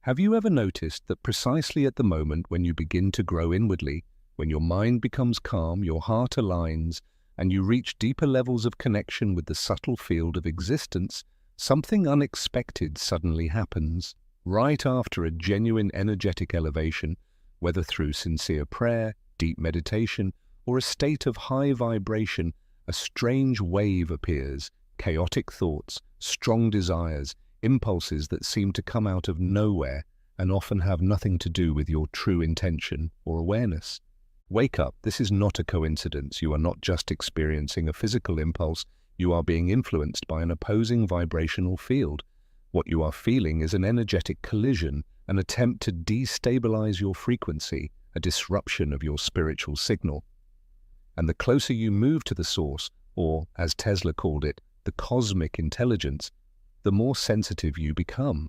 Have you ever noticed that precisely at the moment when you begin to grow inwardly, when your mind becomes calm, your heart aligns, and you reach deeper levels of connection with the subtle field of existence, something unexpected suddenly happens? Right after a genuine energetic elevation, whether through sincere prayer, deep meditation, or a state of high vibration, a strange wave appears, chaotic thoughts, strong desires, impulses that seem to come out of nowhere and often have nothing to do with your true intention or awareness. Wake up, this is not a coincidence. You are not just experiencing a physical impulse, you are being influenced by an opposing vibrational field. What you are feeling is an energetic collision, an attempt to destabilize your frequency, a disruption of your spiritual signal. And the closer you move to the source, or, as Tesla called it, the cosmic intelligence, the more sensitive you become.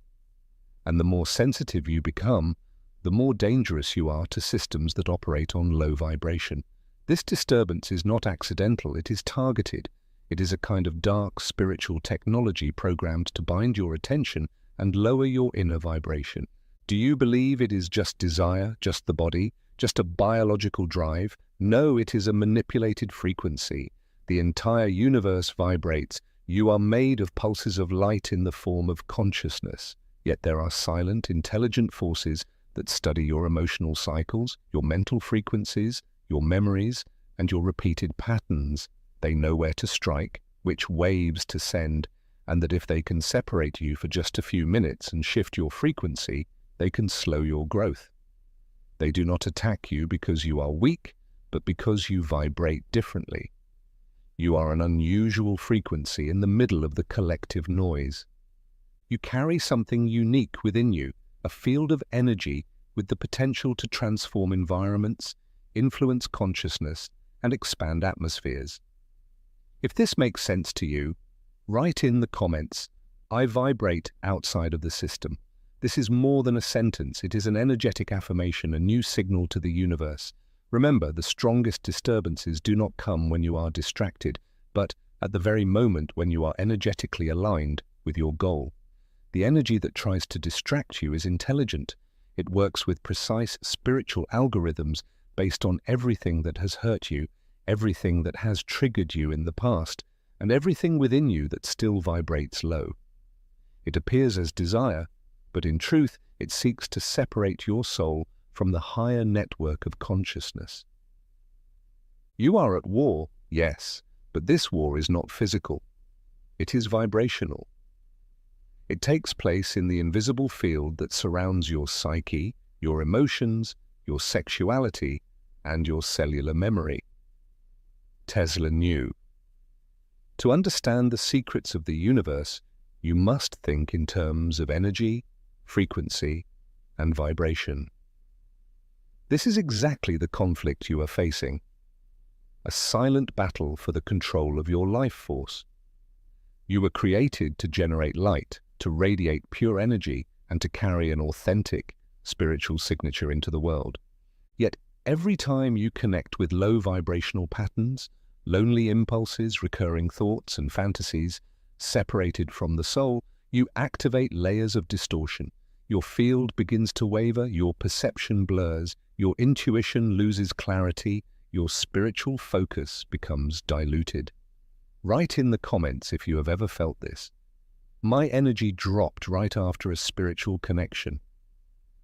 And the more sensitive you become, the more dangerous you are to systems that operate on low vibration. This disturbance is not accidental, it is targeted. It is a kind of dark spiritual technology programmed to bind your attention and lower your inner vibration. Do you believe it is just desire, just the body, just a biological drive? No, it is a manipulated frequency. The entire universe vibrates. You are made of pulses of light in the form of consciousness. Yet there are silent, intelligent forces that study your emotional cycles, your mental frequencies, your memories, and your repeated patterns. They know where to strike, which waves to send, and that if they can separate you for just a few minutes and shift your frequency, they can slow your growth. They do not attack you because you are weak, but because you vibrate differently. You are an unusual frequency in the middle of the collective noise. You carry something unique within you, a field of energy with the potential to transform environments, influence consciousness, and expand atmospheres. If this makes sense to you, write in the comments, "I vibrate outside of the system." This is more than a sentence, it is an energetic affirmation, a new signal to the universe. Remember, the strongest disturbances do not come when you are distracted, but at the very moment when you are energetically aligned with your goal. The energy that tries to distract you is intelligent. It works with precise spiritual algorithms based on everything that has hurt you, everything that has triggered you in the past, and everything within you that still vibrates low. It appears as desire, but in truth it seeks to separate your soul from the higher network of consciousness. You are at war, yes, but this war is not physical. It is vibrational. It takes place in the invisible field that surrounds your psyche, your emotions, your sexuality, and your cellular memory. Tesla knew. To understand the secrets of the universe, you must think in terms of energy, frequency, and vibration. This is exactly the conflict you are facing. A silent battle for the control of your life force. You were created to generate light, to radiate pure energy, and to carry an authentic spiritual signature into the world. Yet every time you connect with low vibrational patterns, lonely impulses, recurring thoughts and fantasies, separated from the soul, you activate layers of distortion. Your field begins to waver, your perception blurs, your intuition loses clarity, your spiritual focus becomes diluted. Write in the comments if you have ever felt this. My energy dropped right after a spiritual connection.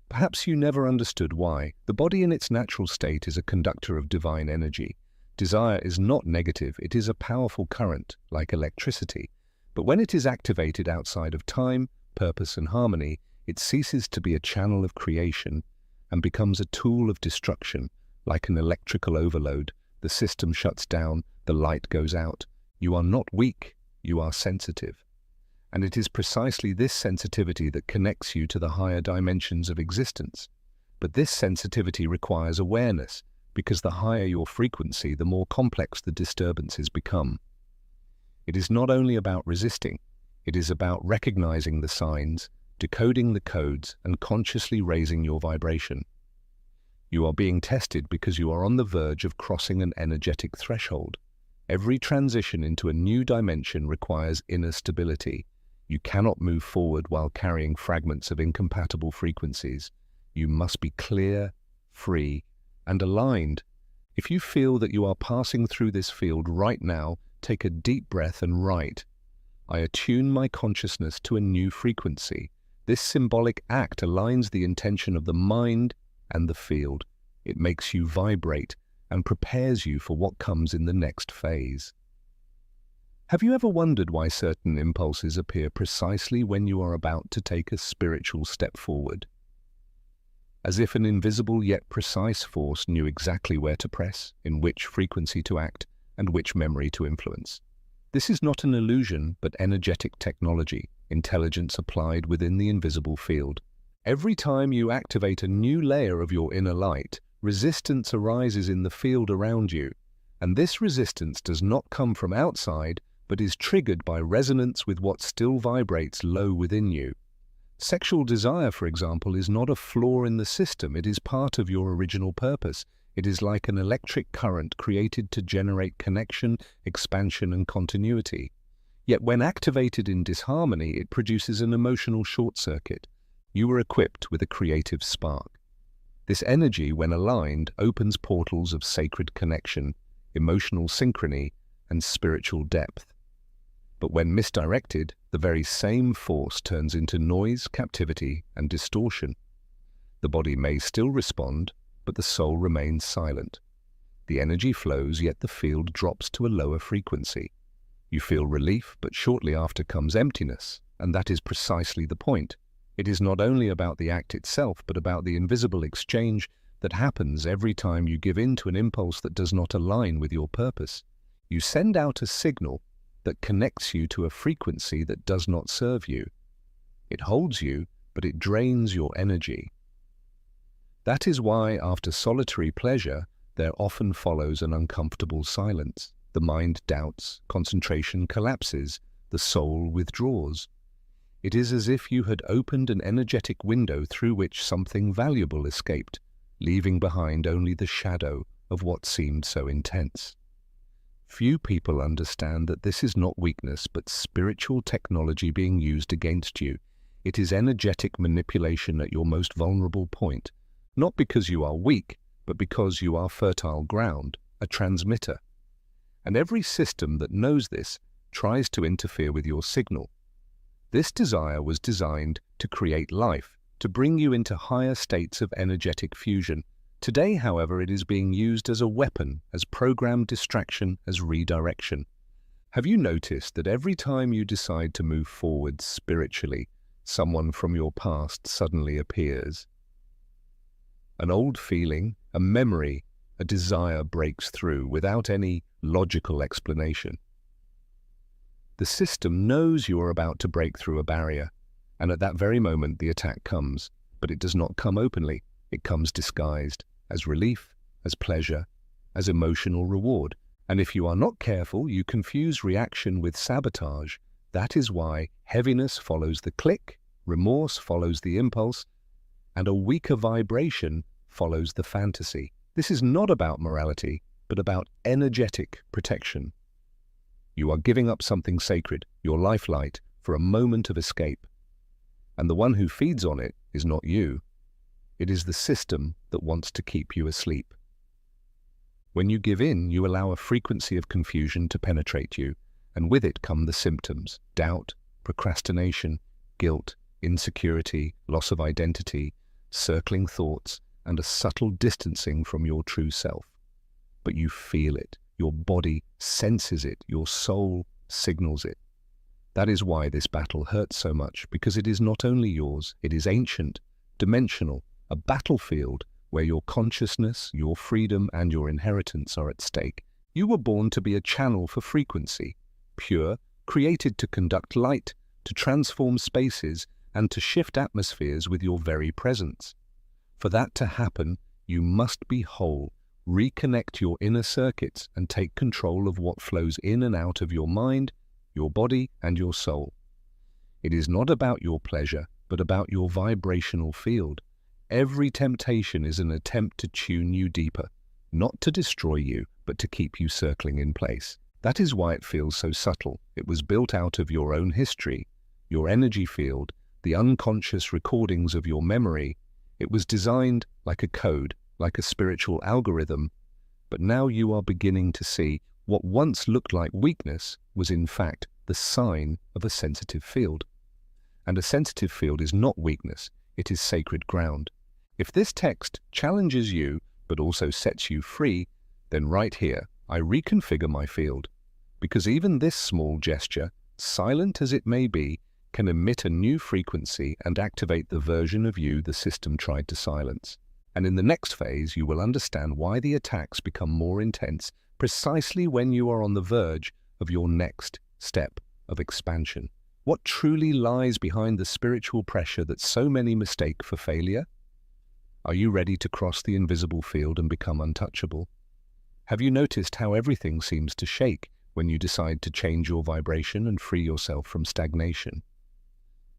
Perhaps you never understood why. The body in its natural state is a conductor of divine energy. Desire is not negative, it is a powerful current, like electricity. But when it is activated outside of time, purpose and harmony, it ceases to be a channel of creation and becomes a tool of destruction, like an electrical overload. The system shuts down, the light goes out. You are not weak, you are sensitive. And it is precisely this sensitivity that connects you to the higher dimensions of existence. But this sensitivity requires awareness, because the higher your frequency, the more complex the disturbances become. It is not only about resisting, it is about recognizing the signs, decoding the codes, and consciously raising your vibration. You are being tested because you are on the verge of crossing an energetic threshold. Every transition into a new dimension requires inner stability. You cannot move forward while carrying fragments of incompatible frequencies. You must be clear, free, and aligned. If you feel that you are passing through this field right now, take a deep breath and write, "I attune my consciousness to a new frequency." This symbolic act aligns the intention of the mind and the field. It makes you vibrate and prepares you for what comes in the next phase. Have you ever wondered why certain impulses appear precisely when you are about to take a spiritual step forward? As if an invisible yet precise force knew exactly where to press, in which frequency to act, and which memory to influence. This is not an illusion, but energetic technology, intelligence applied within the invisible field. Every time you activate a new layer of your inner light, resistance arises in the field around you, and this resistance does not come from outside, but is triggered by resonance with what still vibrates low within you. Sexual desire, for example, is not a flaw in the system, it is part of your original purpose. It is like an electric current created to generate connection, expansion, and continuity. Yet when activated in disharmony, it produces an emotional short circuit. You are equipped with a creative spark. This energy, when aligned, opens portals of sacred connection, emotional synchrony, and spiritual depth. But when misdirected, the very same force turns into noise, captivity, and distortion. The body may still respond, but the soul remains silent. The energy flows, yet the field drops to a lower frequency. You feel relief, but shortly after comes emptiness, and that is precisely the point. It is not only about the act itself, but about the invisible exchange that happens every time you give in to an impulse that does not align with your purpose. You send out a signal that connects you to a frequency that does not serve you. It holds you, but it drains your energy. That is why, after solitary pleasure, there often follows an uncomfortable silence. The mind doubts, concentration collapses, the soul withdraws. It is as if you had opened an energetic window through which something valuable escaped, leaving behind only the shadow of what seemed so intense. Few people understand that this is not weakness, but spiritual technology being used against you. It is energetic manipulation at your most vulnerable point, not because you are weak, but because you are fertile ground, a transmitter. And every system that knows this tries to interfere with your signal. This desire was designed to create life, to bring you into higher states of energetic fusion. Today, however, it is being used as a weapon, as programmed distraction, as redirection. Have you noticed that every time you decide to move forward spiritually, someone from your past suddenly appears? An old feeling, a memory, a desire breaks through without any logical explanation. The system knows you are about to break through a barrier, and at that very moment the attack comes, but it does not come openly. It comes disguised, as relief, as pleasure, as emotional reward. And if you are not careful, you confuse reaction with sabotage. That is why heaviness follows the click, remorse follows the impulse, and a weaker vibration follows the fantasy. This is not about morality, but about energetic protection. You are giving up something sacred, your lifelight, for a moment of escape. And the one who feeds on it is not you. It is the system that wants to keep you asleep. When you give in, you allow a frequency of confusion to penetrate you, and with it come the symptoms: doubt, procrastination, guilt, insecurity, loss of identity, circling thoughts, and a subtle distancing from your true self. But you feel it, your body senses it, your soul signals it. That is why this battle hurts so much, because it is not only yours, it is ancient, dimensional, a battlefield where your consciousness, your freedom, and your inheritance are at stake. You were born to be a channel for frequency, pure, created to conduct light, to transform spaces, and to shift atmospheres with your very presence. For that to happen, you must be whole, reconnect your inner circuits, and take control of what flows in and out of your mind, your body, and your soul. It is not about your pleasure, but about your vibrational field. Every temptation is an attempt to tune you deeper, not to destroy you, but to keep you circling in place. That is why it feels so subtle. It was built out of your own history, your energy field, the unconscious recordings of your memory. It was designed like a code, like a spiritual algorithm. But now you are beginning to see what once looked like weakness was in fact the sign of a sensitive field. And a sensitive field is not weakness, it is sacred ground. If this text challenges you, but also sets you free, then right here, I reconfigure my field. Because even this small gesture, silent as it may be, can emit a new frequency and activate the version of you the system tried to silence. And in the next phase, you will understand why the attacks become more intense precisely when you are on the verge of your next step of expansion. What truly lies behind the spiritual pressure that so many mistake for failure? Are you ready to cross the invisible field and become untouchable? Have you noticed how everything seems to shake when you decide to change your vibration and free yourself from stagnation?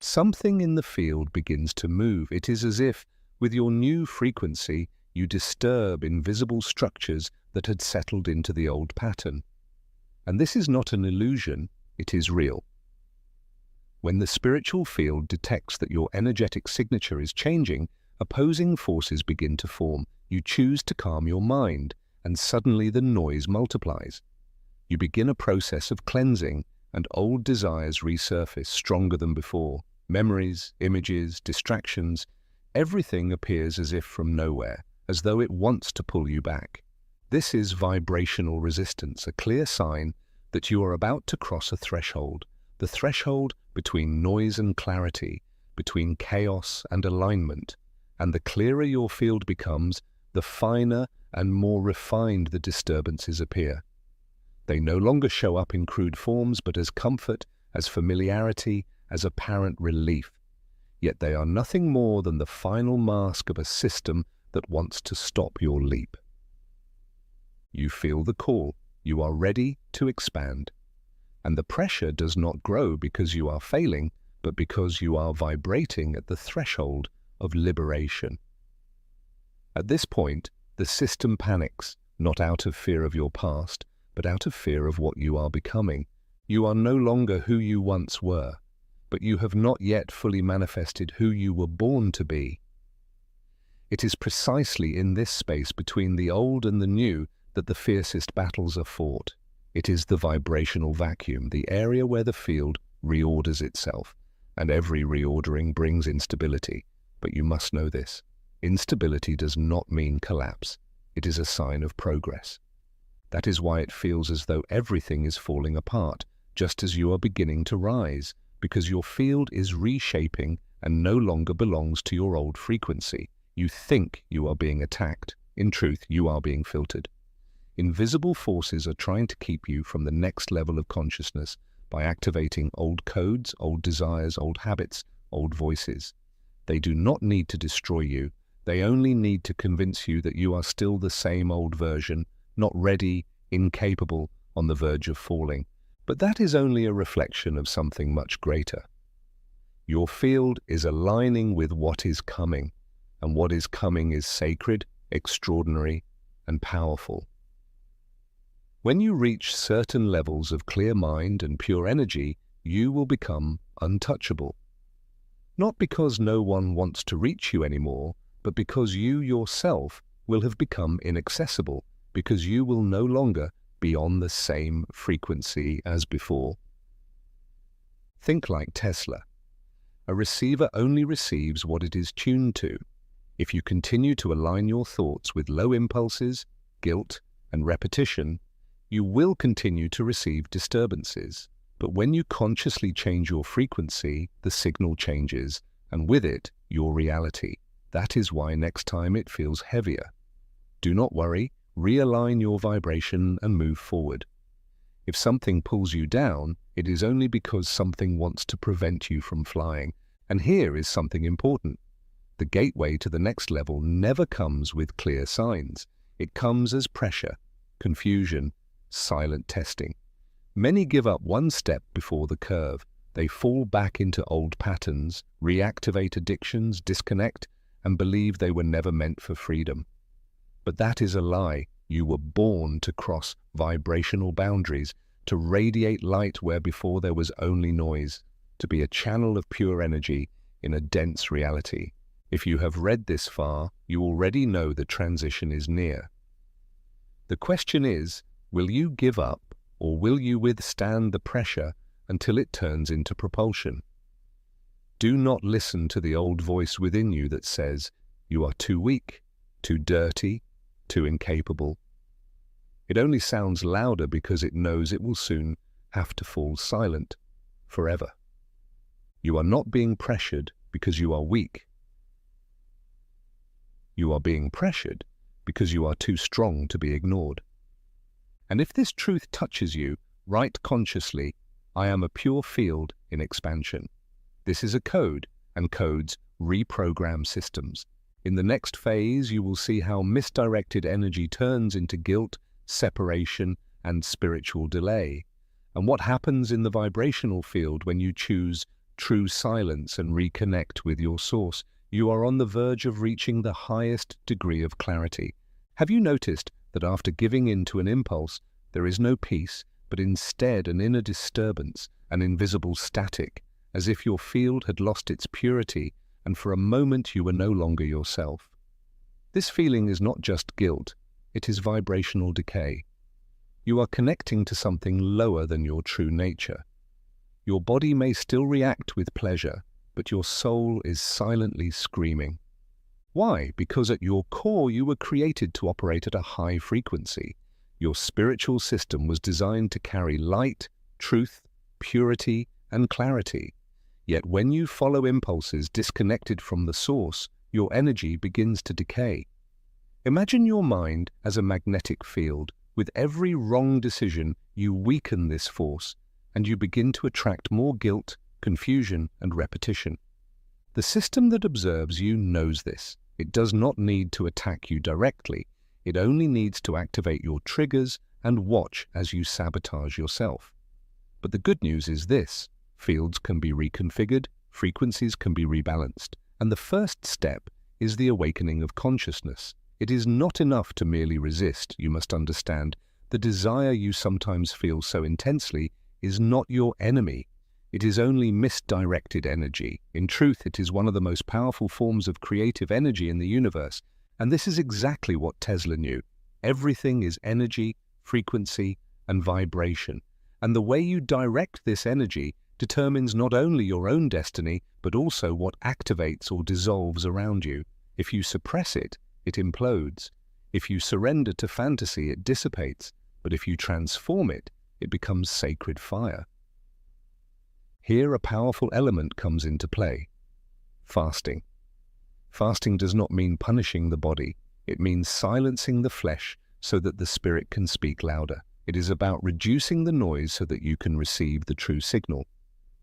Something in the field begins to move. It is as if, with your new frequency, you disturb invisible structures that had settled into the old pattern. And this is not an illusion, it is real. When the spiritual field detects that your energetic signature is changing, opposing forces begin to form. You choose to calm your mind, and suddenly the noise multiplies. You begin a process of cleansing, and old desires resurface stronger than before. Memories, images, distractions, everything appears as if from nowhere, as though it wants to pull you back. This is vibrational resistance, a clear sign that you are about to cross a threshold, the threshold between noise and clarity, between chaos and alignment. And the clearer your field becomes, the finer and more refined the disturbances appear. They no longer show up in crude forms, but as comfort, as familiarity, as apparent relief. Yet they are nothing more than the final mask of a system that wants to stop your leap. You feel the call. You are ready to expand. And the pressure does not grow because you are failing, but because you are vibrating at the threshold of liberation. At this point, the system panics, not out of fear of your past, but out of fear of what you are becoming. You are no longer who you once were, but you have not yet fully manifested who you were born to be. It is precisely in this space between the old and the new that the fiercest battles are fought. It is the vibrational vacuum, the area where the field reorders itself, and every reordering brings instability. But you must know this. Instability does not mean collapse. It is a sign of progress. That is why it feels as though everything is falling apart, just as you are beginning to rise, because your field is reshaping and no longer belongs to your old frequency. You think you are being attacked. In truth, you are being filtered. Invisible forces are trying to keep you from the next level of consciousness by activating old codes, old desires, old habits, old voices. They do not need to destroy you. They only need to convince you that you are still the same old version, not ready, incapable, on the verge of falling. But that is only a reflection of something much greater. Your field is aligning with what is coming, and what is coming is sacred, extraordinary, and powerful. When you reach certain levels of clear mind and pure energy, you will become untouchable. Not because no one wants to reach you anymore, but because you yourself will have become inaccessible, because you will no longer be on the same frequency as before. Think like Tesla. A receiver only receives what it is tuned to. If you continue to align your thoughts with low impulses, guilt, and repetition, you will continue to receive disturbances. But when you consciously change your frequency, the signal changes, and with it, your reality. That is why next time it feels heavier. Do not worry, realign your vibration and move forward. If something pulls you down, it is only because something wants to prevent you from flying. And here is something important. The gateway to the next level never comes with clear signs. It comes as pressure, confusion, silent testing. Many give up one step before the curve. They fall back into old patterns, reactivate addictions, disconnect, and believe they were never meant for freedom. But that is a lie. You were born to cross vibrational boundaries, to radiate light where before there was only noise, to be a channel of pure energy in a dense reality. If you have read this far, you already know the transition is near. The question is, will you give up, or will you withstand the pressure until it turns into propulsion? Do not listen to the old voice within you that says, you are too weak, too dirty, too incapable. It only sounds louder because it knows it will soon have to fall silent forever. You are not being pressured because you are weak. You are being pressured because you are too strong to be ignored. And if this truth touches you, write consciously, I am a pure field in expansion. This is a code, and codes reprogram systems. In the next phase, you will see how misdirected energy turns into guilt, separation, and spiritual delay, and what happens in the vibrational field when you choose true silence and reconnect with your source. You are on the verge of reaching the highest degree of clarity. Have you noticed that after giving in to an impulse, there is no peace, but instead an inner disturbance, an invisible static, as if your field had lost its purity and for a moment you were no longer yourself? This feeling is not just guilt, it is vibrational decay. You are connecting to something lower than your true nature. Your body may still react with pleasure, but your soul is silently screaming. Why? Because at your core you were created to operate at a high frequency. Your spiritual system was designed to carry light, truth, purity, and clarity. Yet when you follow impulses disconnected from the source, your energy begins to decay. Imagine your mind as a magnetic field. With every wrong decision, you weaken this force, and you begin to attract more guilt, confusion, and repetition. The system that observes you knows this. It does not need to attack you directly. It only needs to activate your triggers and watch as you sabotage yourself. But the good news is this: fields can be reconfigured, frequencies can be rebalanced, and the first step is the awakening of consciousness. It is not enough to merely resist. You must understand the desire you sometimes feel so intensely is not your enemy. It is only misdirected energy. In truth, it is one of the most powerful forms of creative energy in the universe. And this is exactly what Tesla knew. Everything is energy, frequency, and vibration. And the way you direct this energy determines not only your own destiny, but also what activates or dissolves around you. If you suppress it, it implodes. If you surrender to fantasy, it dissipates. But if you transform it, it becomes sacred fire. Here a powerful element comes into play: fasting. Fasting does not mean punishing the body. It means silencing the flesh so that the spirit can speak louder. It is about reducing the noise so that you can receive the true signal.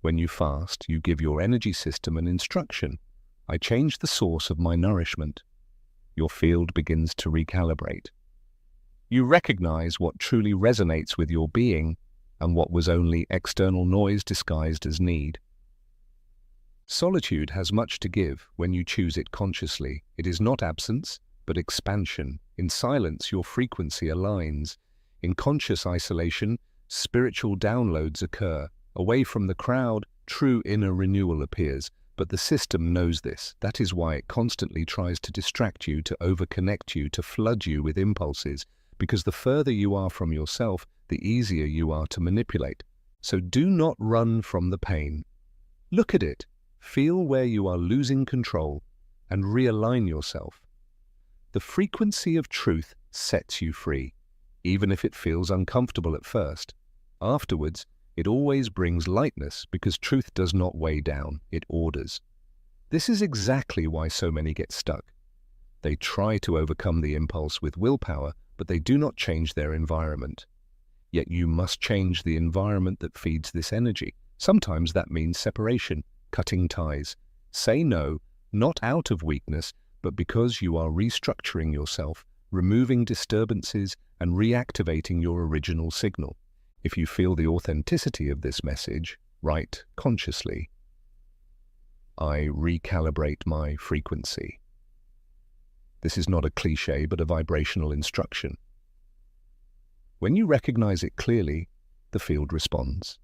When you fast, you give your energy system an instruction. I change the source of my nourishment. Your field begins to recalibrate. You recognize what truly resonates with your being and what was only external noise disguised as need. Solitude has much to give when you choose it consciously. It is not absence, but expansion. In silence, your frequency aligns. In conscious isolation, spiritual downloads occur. Away from the crowd, true inner renewal appears. But the system knows this. That is why it constantly tries to distract you, to overconnect you, to flood you with impulses. Because the further you are from yourself, the easier you are to manipulate. So do not run from the pain. Look at it. Feel where you are losing control and realign yourself. The frequency of truth sets you free, even if it feels uncomfortable at first. Afterwards, it always brings lightness because truth does not weigh down, it orders. This is exactly why so many get stuck. They try to overcome the impulse with willpower, but they do not change their environment. Yet you must change the environment that feeds this energy. Sometimes that means separation, cutting ties. Say no, not out of weakness, but because you are restructuring yourself, removing disturbances, and reactivating your original signal. If you feel the authenticity of this message, write consciously, I recalibrate my frequency. This is not a cliché, but a vibrational instruction. When you recognize it clearly, the field responds.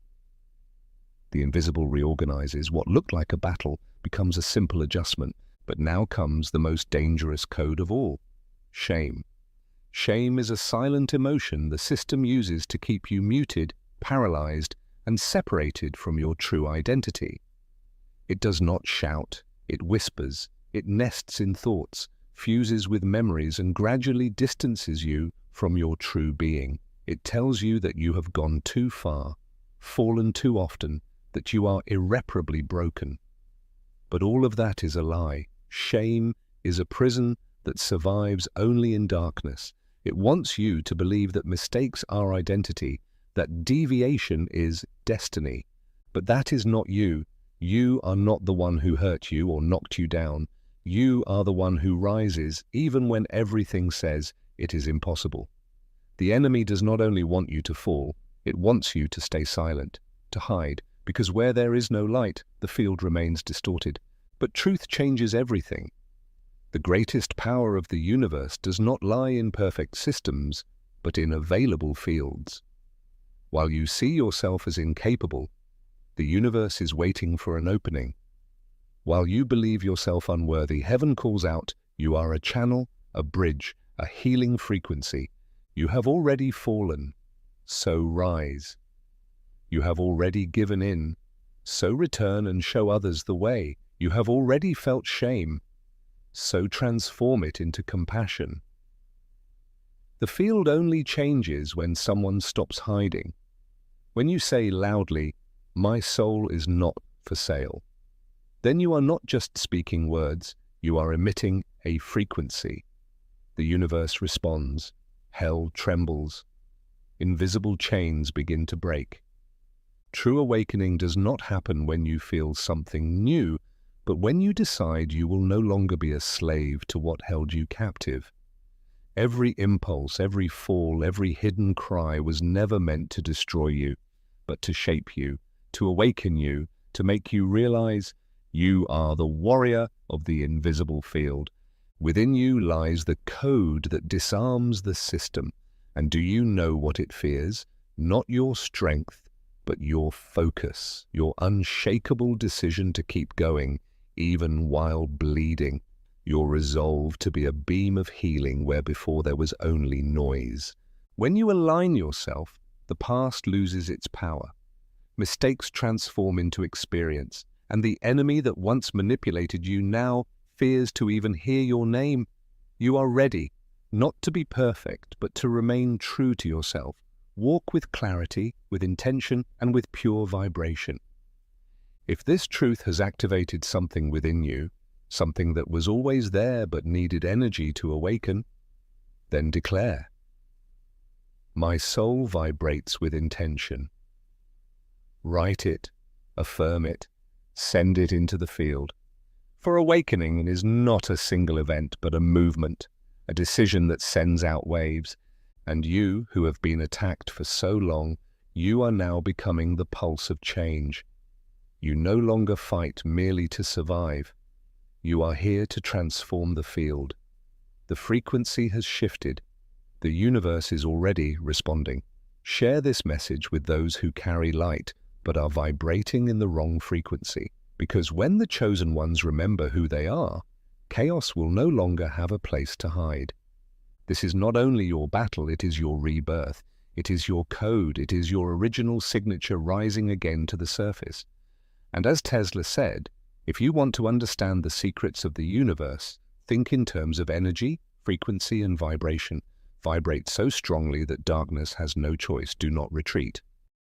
The invisible reorganizes. What looked like a battle becomes a simple adjustment. But now comes the most dangerous code of all: shame. Shame is a silent emotion the system uses to keep you muted, paralyzed, and separated from your true identity. It does not shout, it whispers, it nests in thoughts, fuses with memories, and gradually distances you from your true being. It tells you that you have gone too far, fallen too often, that you are irreparably broken. But all of that is a lie. Shame is a prison that survives only in darkness. It wants you to believe that mistakes are identity, that deviation is destiny. But that is not you. You are not the one who hurt you or knocked you down. You are the one who rises even when everything says it is impossible. The enemy does not only want you to fall, it wants you to stay silent, to hide, because where there is no light, the field remains distorted. But truth changes everything. The greatest power of the universe does not lie in perfect systems, but in available fields. While you see yourself as incapable, the universe is waiting for an opening. While you believe yourself unworthy, heaven calls out, you are a channel, a bridge, a healing frequency. You have already fallen, so rise. You have already given in, so return and show others the way. You have already felt shame, so transform it into compassion. The field only changes when someone stops hiding. When you say loudly, "My soul is not for sale," then you are not just speaking words, you are emitting a frequency. The universe responds. Hell trembles. Invisible chains begin to break. True awakening does not happen when you feel something new, but when you decide you will no longer be a slave to what held you captive. Every impulse, every fall, every hidden cry was never meant to destroy you, but to shape you, to awaken you, to make you realize you are the warrior of the invisible field. Within you lies the code that disarms the system. And do you know what it fears? Not your strength, but your focus, your unshakable decision to keep going, even while bleeding, your resolve to be a beam of healing where before there was only noise. When you align yourself, the past loses its power. Mistakes transform into experience, and the enemy that once manipulated you now fears to even hear your name. You are ready, not to be perfect, but to remain true to yourself. Walk with clarity, with intention, and with pure vibration. If this truth has activated something within you, something that was always there but needed energy to awaken, then declare, "My soul vibrates with intention." Write it, affirm it, send it into the field. For awakening is not a single event, but a movement, a decision that sends out waves. And you, who have been attacked for so long, you are now becoming the pulse of change. You no longer fight merely to survive. You are here to transform the field. The frequency has shifted. The universe is already responding. Share this message with those who carry light but are vibrating in the wrong frequency. Because when the chosen ones remember who they are, chaos will no longer have a place to hide. This is not only your battle, it is your rebirth. It is your code. It is your original signature rising again to the surface. And as Tesla said, if you want to understand the secrets of the universe, think in terms of energy, frequency, and vibration. Vibrate so strongly that darkness has no choice. Do not retreat.